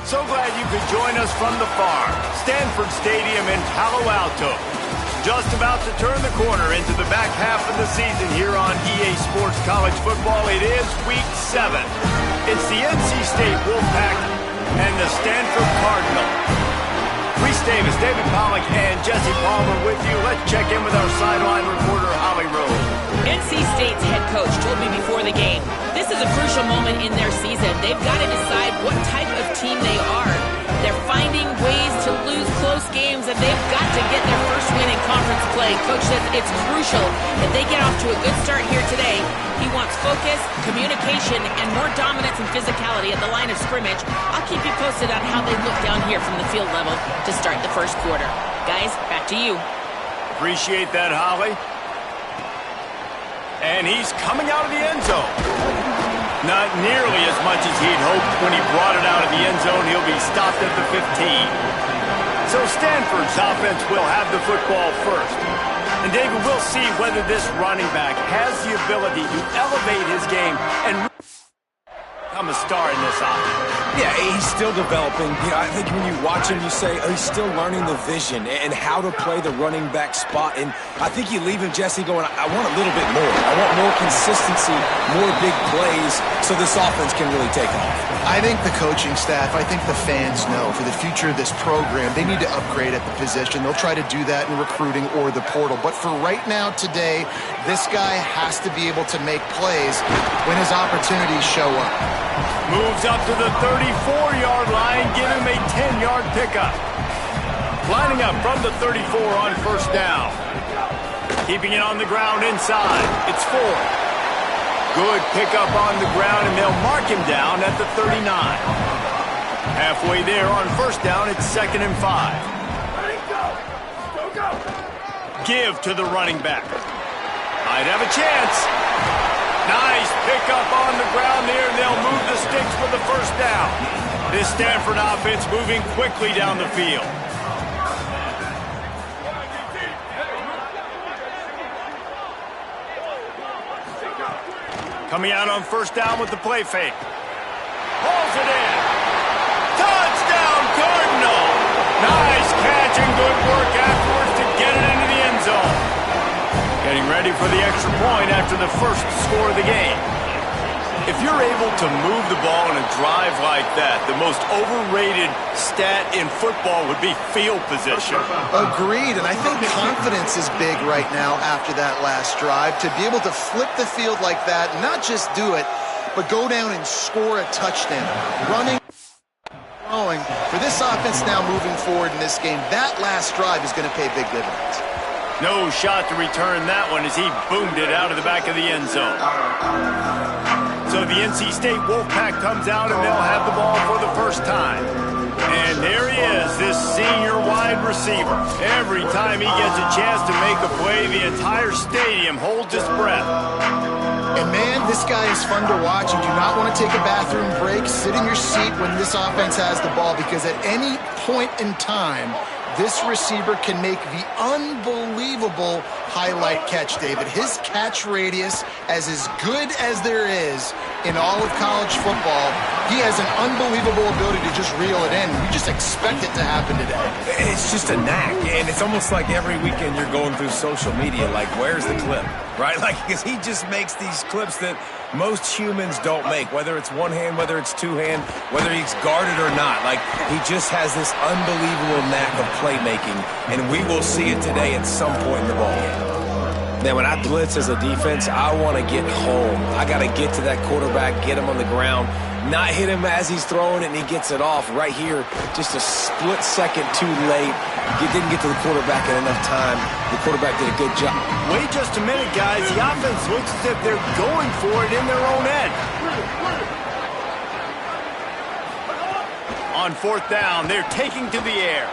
So glad you could join us from the farm, Stanford Stadium in Palo Alto. Just about to turn the corner into the back half of the season here on EA Sports College Football. It is Week 7. It's the NC State Wolfpack and the Stanford Cardinal. Reese Davis, David Pollack, and Jesse Palmer with you. Let's check in with our sideline reporter, Holly Rose. NC State's head coach told me before the game, this is a crucial moment in their season. They've got to decide what type of team they are. They're finding ways to lose close games, and they've got to get their first win in conference play. Coach says it's crucial that they get off to a good start here today. He wants focus, communication, and more dominance and physicality at the line of scrimmage. I'll keep you posted on how they look down here from the field level to start the first quarter. Guys, back to you. Appreciate that, Holly. And he's coming out of the end zone. Not nearly as much as he'd hoped when he brought it out of the end zone. He'll be stopped at the 15. So Stanford's offense will have the football first. And David, we'll see whether this running back has the ability to elevate his game and become a star in this offense. Yeah, he's still developing. You know, I think when you watch him, you say, oh, he's still learning the vision and how to play the running back spot. And I think you leave him, Jesse, going, I want a little bit more. I want more consistency, more big plays, so this offense can really take off. I think the coaching staff, I think the fans know for the future of this program, they need to upgrade at the position. They'll try to do that in recruiting or the portal. But for right now, today, this guy has to be able to make plays when his opportunities show up. Moves up to the 34-yard line, give him a 10-yard pickup. Lining up from the 34 on first down. Keeping it on the ground inside. It's 4. Good pickup on the ground, and they'll mark him down at the 39. Halfway there on first down, it's 2nd and 5. Give to the running back. Might have a chance. Nice pickup on the ground there, and they'll move the sticks for the first down. This Stanford offense moving quickly down the field. Coming out on first down with the play fake. Hauls it in. Touchdown, Cardinal! Nice catch and good work afterwards to get it into the end zone. Getting ready for the extra point after the first score of the game. If you're able to move the ball in a drive like that, the most overrated stat in football would be field position. Agreed, and I think confidence is big right now after that last drive. To be able to flip the field like that, not just do it, but go down and score a touchdown. Running, throwing. For this offense now moving forward in this game, that last drive is going to pay big dividends. No shot to return that one as he boomed it out of the back of the end zone. So the NC State Wolfpack comes out and they'll have the ball for the first time. And there he is, this senior wide receiver. Every time he gets a chance to make a play, the entire stadium holds its breath. And man, this guy is fun to watch. You do not want to take a bathroom break. Sit in your seat when this offense has the ball, because at any point in time, this receiver can make the unbelievable highlight catch, David. His catch radius is as good as there is in all of college football. He has an unbelievable ability to just reel it in. You just expect it to happen today. It's just a knack, and it's almost like every weekend you're going through social media, like, where's the clip, right? Like, because he just makes these clips that most humans don't make, whether it's one hand, whether it's two hand, whether he's guarded or not. Like, he just has this unbelievable knack of playmaking, and we will see it today at some point in the ballgame. Now, when I blitz as a defense, I want to get home. I got to get to that quarterback, get him on the ground, not hit him as he's throwing it, and he gets it off right here. Just a split second too late. Didn't get to the quarterback in enough time. The quarterback did a good job. Wait just a minute, guys. The offense looks as if they're going for it in their own end. On fourth down, they're taking to the air.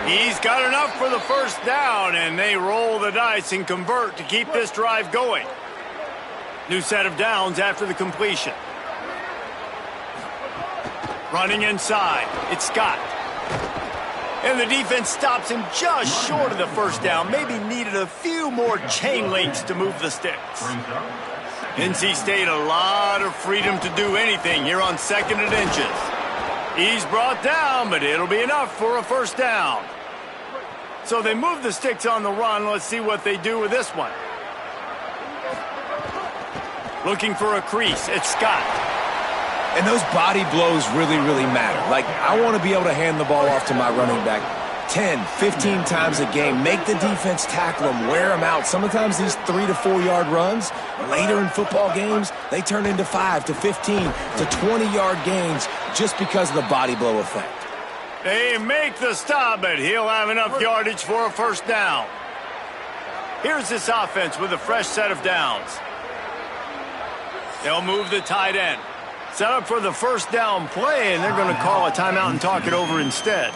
He's got enough for the first down, and they roll the dice and convert to keep this drive going. New set of downs after the completion. Running inside, it's Scott. And the defense stops him just short of the first down. Maybe needed a few more chain links to move the sticks. NC State a lot of freedom to do anything here on 2nd and inches. He's brought down, but it'll be enough for a first down. So they move the sticks on the run. Let's see what they do with this one. Looking for a crease. It's Scott. And those body blows really, really matter. Like, I want to be able to hand the ball off to my running back 10, 15 times a game. Make the defense tackle them, wear them out. Sometimes these 3 to 4 yard runs, later in football games, they turn into 5 to 15 to 20 yard gains just because of the body blow effect. They make the stop, but he'll have enough yardage for a first down. Here's this offense with a fresh set of downs. They'll move the tight end. Set up for the first down play, and they're going to call a timeout and talk it over instead.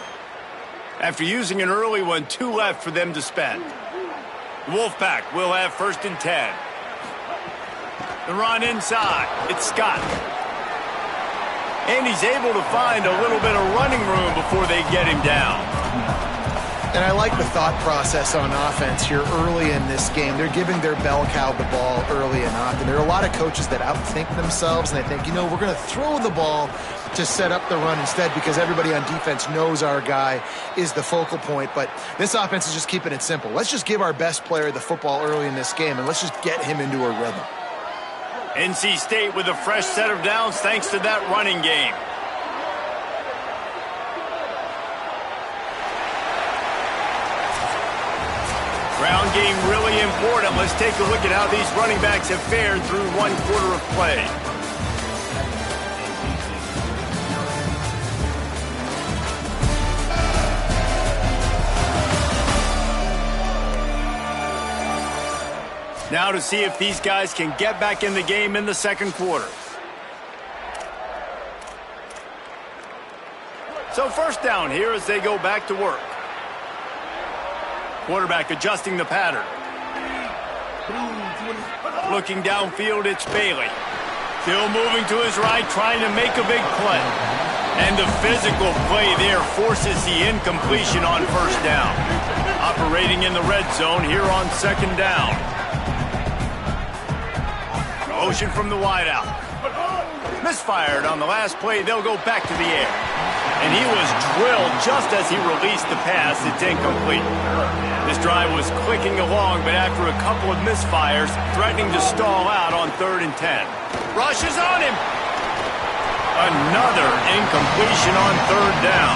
After using an early one, 2 left for them to spend. The Wolfpack will have 1st and 10. The run inside. It's Scott. And he's able to find a little bit of running room before they get him down. And I like the thought process on offense here early in this game. They're giving their bell cow the ball early and often. There are a lot of coaches that outthink themselves, and they think, you know, we're going to throw the ball to set up the run instead because everybody on defense knows our guy is the focal point. But this offense is just keeping it simple. Let's just give our best player the football early in this game, and let's just get him into a rhythm. NC State with a fresh set of downs thanks to that running game. Ground game really important. Let's take a look at how these running backs have fared through 1 quarter of play. Now to see if these guys can get back in the game in the 2nd quarter. So first down here as they go back to work. Quarterback adjusting the pattern. Looking downfield, it's Bailey. Still moving to his right, trying to make a big play. And the physical play there forces the incompletion on first down. Operating in the red zone here on 2nd down. Motion from the wideout. Misfired on the last play. They'll go back to the air. And he was drilled just as he released the pass. It's incomplete. This drive was clicking along, but after a couple of misfires, threatening to stall out on 3rd and 10. Rushes on him. Another incompletion on 3rd down.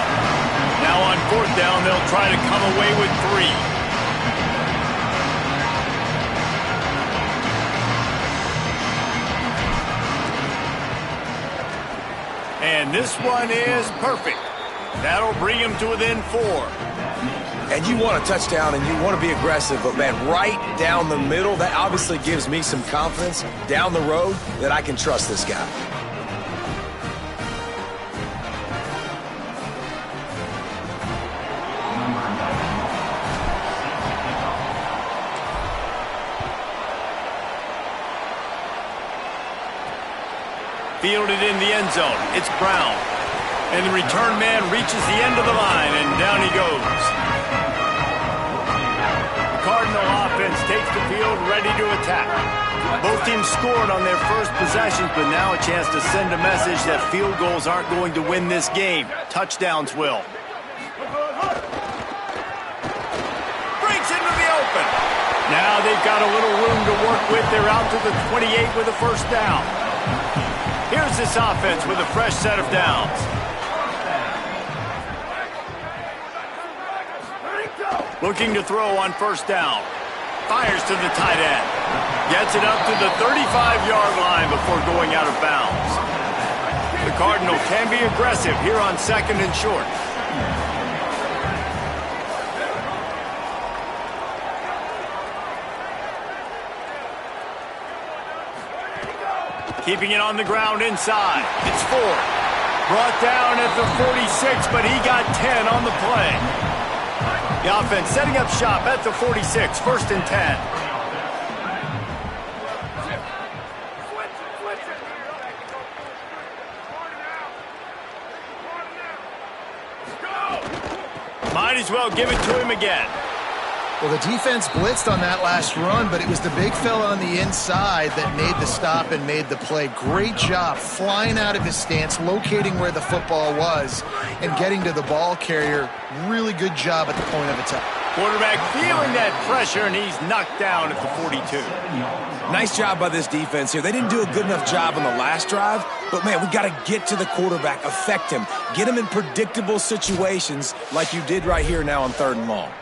Now on 4th down, they'll try to come away with 3. And this one is perfect. That'll bring him to within 4. And you want a touchdown and you want to be aggressive, but man, right down the middle, that obviously gives me some confidence down the road that I can trust this guy. Fielded in the end zone. It's Brown. And the return man reaches the end of the line, and down he goes. The Cardinal offense takes the field, ready to attack. Both teams scored on their first possessions, but now a chance to send a message that field goals aren't going to win this game. Touchdowns will. Breaks into the open. Now they've got a little room to work with. They're out to the 28 with a first down. Here's this offense with a fresh set of downs. Looking to throw on first down. Fires to the tight end. Gets it up to the 35-yard line before going out of bounds. The Cardinals can be aggressive here on 2nd and short. Keeping it on the ground inside. It's 4. Brought down at the 46, but he got 10 on the play. The offense setting up shop at the 46, 1st and 10. Might as well give it to him again. Well, the defense blitzed on that last run, but it was the big fella on the inside that made the stop and made the play. Great job flying out of his stance, locating where the football was, and getting to the ball carrier. Really good job at the point of attack. Quarterback feeling that pressure, and he's knocked down at the 42. Nice job by this defense here. They didn't do a good enough job on the last drive, but, man, we got to get to the quarterback, affect him, get him in predictable situations like you did right here now on 3rd and long.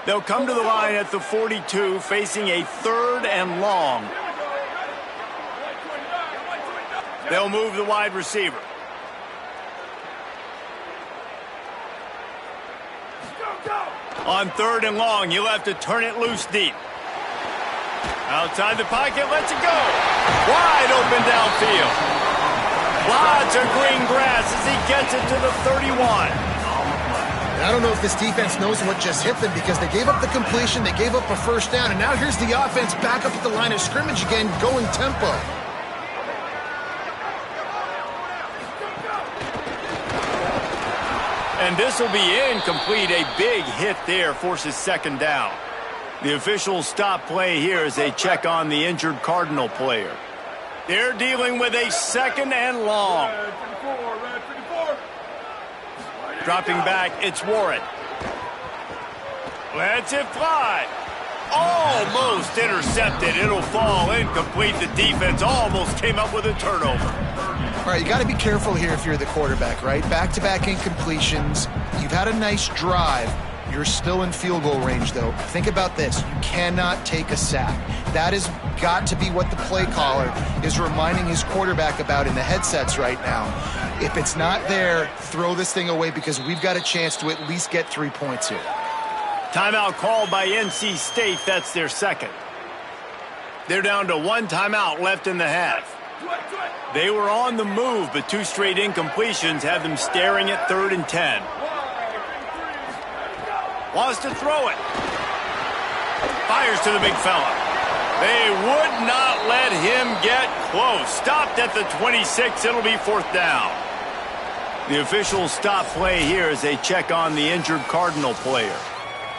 They'll come to the line at the 42, facing a 3rd and long. They'll move the wide receiver. On 3rd and long, you'll have to turn it loose deep. Outside the pocket, lets it go. Wide open downfield. Lots of green grass as he gets it to the 31. I don't know if this defense knows what just hit them because they gave up the completion, they gave up a 1st down, and now here's the offense back up at the line of scrimmage again, going tempo. And this will be incomplete. A big hit there forces 2nd down. The officials stop play here as they check on the injured Cardinal player. They're dealing with a 2nd and long. Dropping back, it's Warren. Lets it fly. Almost intercepted. It'll fall incomplete. The defense almost came up with a turnover. All right, you got to be careful here if you're the quarterback, right? Back-to-back incompletions. You've had a nice drive. You're still in field goal range, though. Think about this. You cannot take a sack. That has got to be what the play caller is reminding his quarterback about in the headsets right now. If it's not there, throw this thing away because we've got a chance to at least get 3 points here. Timeout called by NC State. That's their 2nd. They're down to 1 timeout left in the half. They were on the move, but 2 straight incompletions have them staring at 3rd and 10. Wants to throw it. Fires to the big fella. They would not let him get close. Stopped at the 26. It'll be 4th down. The officials stop play here as they check on the injured Cardinal player.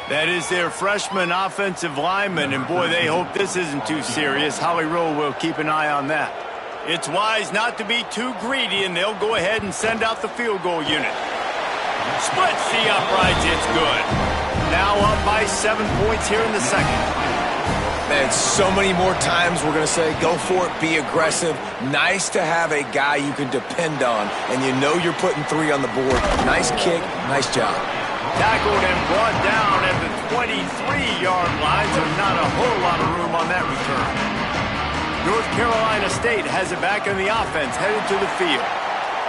That is their freshman offensive lineman, and boy, they hope this isn't too serious. Howie Rowe will keep an eye on that. It's wise not to be too greedy, and they'll go ahead and send out the field goal unit. Splits the uprights. It's good. Now up by 7 points here in the 2nd. Man, so many more times we're going to say, go for it, be aggressive. Nice to have a guy you can depend on, and you know you're putting 3 on the board. Nice kick, nice job. Tackled and brought down at the 23-yard line, so not a whole lot of room on that return. North Carolina State has it back in the offense, headed to the field.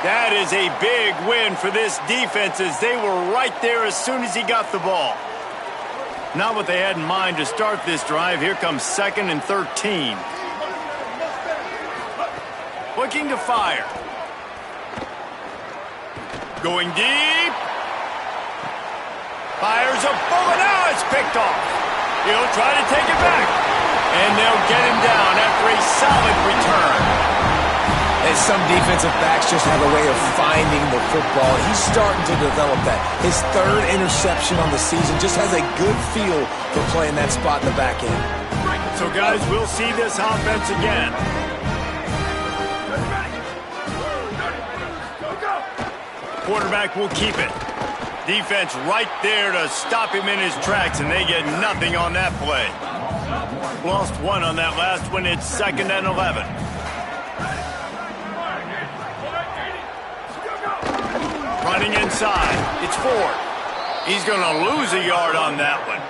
That is a big win for this defense as they were right there as soon as he got the ball. Not what they had in mind to start this drive. Here comes 2nd and 13. Looking to fire. Going deep. Fires a bullet. Now it's picked off. He'll try to take it back. And they'll get him down after a solid return. And some defensive backs just have a way of finding the football. He's starting to develop that. His 3rd interception on the season just has a good feel for playing that spot in the back end. So, guys, we'll see this offense again. Quarterback will keep it. Defense right there to stop him in his tracks, and they get nothing on that play. Lost 1 on that last one. It's 2nd and 11. Running inside. It's Ford. He's going to lose a yard on that one.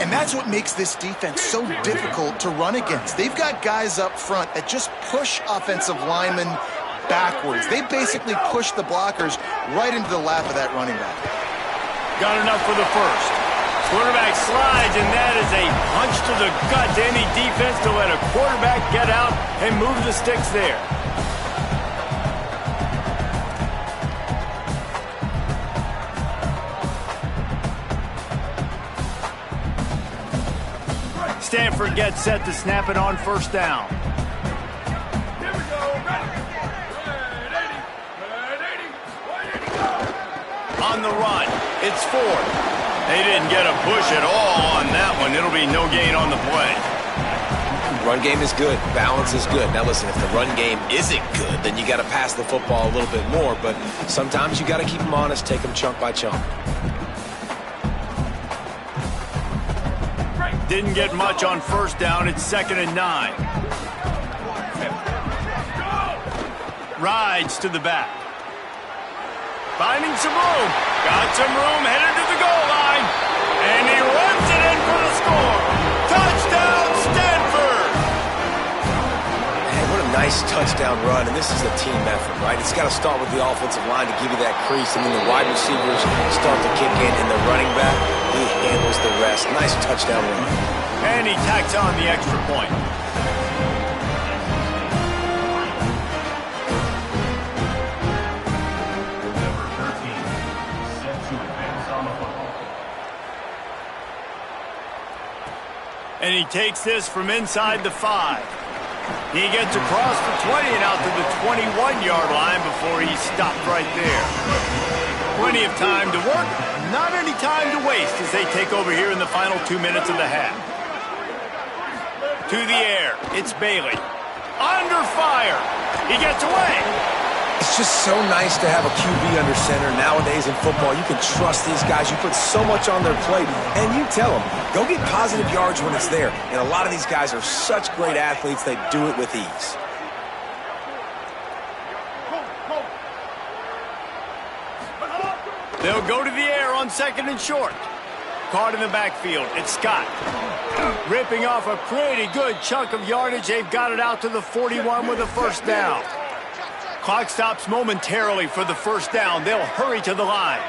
And that's what makes this defense so difficult to run against. They've got guys up front that just push offensive linemen backwards. They basically push the blockers right into the lap of that running back. Got enough for the 1st. Quarterback slides, and that is a punch to the gut to any defense to let a quarterback get out and move the sticks there. Stanford gets set to snap it on first down. On the run, it's Ford. They didn't get a push at all on that one. It'll be no gain on the play. Run game is good. Balance is good. Now listen, if the run game isn't good, then you got to pass the football a little bit more. But sometimes you got to keep them honest, take them chunk by chunk. Didn't get much on first down. It's 2nd and 9. Rides to the back. Finding some room. Got some room, headed to the goal line. And he runs it in for the score. Touchdown, Stanford! Man, what a nice touchdown run. And this is a team effort, right? It's got to start with the offensive line to give you that crease. And then the wide receivers start to kick in. And the running back, he handles the rest. Nice touchdown run. And he tacks on the extra point. And he takes this from inside the 5. He gets across the 20 and out to the 21-yard line before he's stopped right there. Plenty of time to work, not any time to waste as they take over here in the final 2 minutes of the half. To the air, it's Bailey. Under fire. He gets away. It's just so nice to have a QB under center. Nowadays in football, you can trust these guys. You put so much on their plate, and you tell them, go get positive yards when it's there. And a lot of these guys are such great athletes, they do it with ease. They'll go to the air on 2nd and short. Caught in the backfield, it's Scott. Ripping off a pretty good chunk of yardage. They've got it out to the 41 with a first down. Clock stops momentarily for the first down. They'll hurry to the line.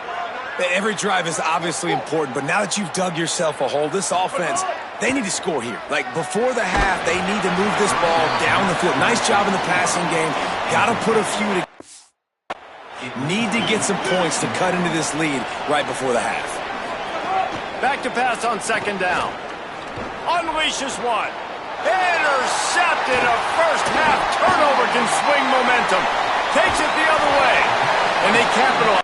Every drive is obviously important, but now that you've dug yourself a hole, this offense, they need to score here. Like, before the half, they need to move this ball down the field. Nice job in the passing game. Got to put a few to... Need to get some points to cut into this lead right before the half. Back to pass on 2nd down. Unleashes one. Intercepted. A first-half turnover can swing momentum. Takes it the other way. And they capitalize.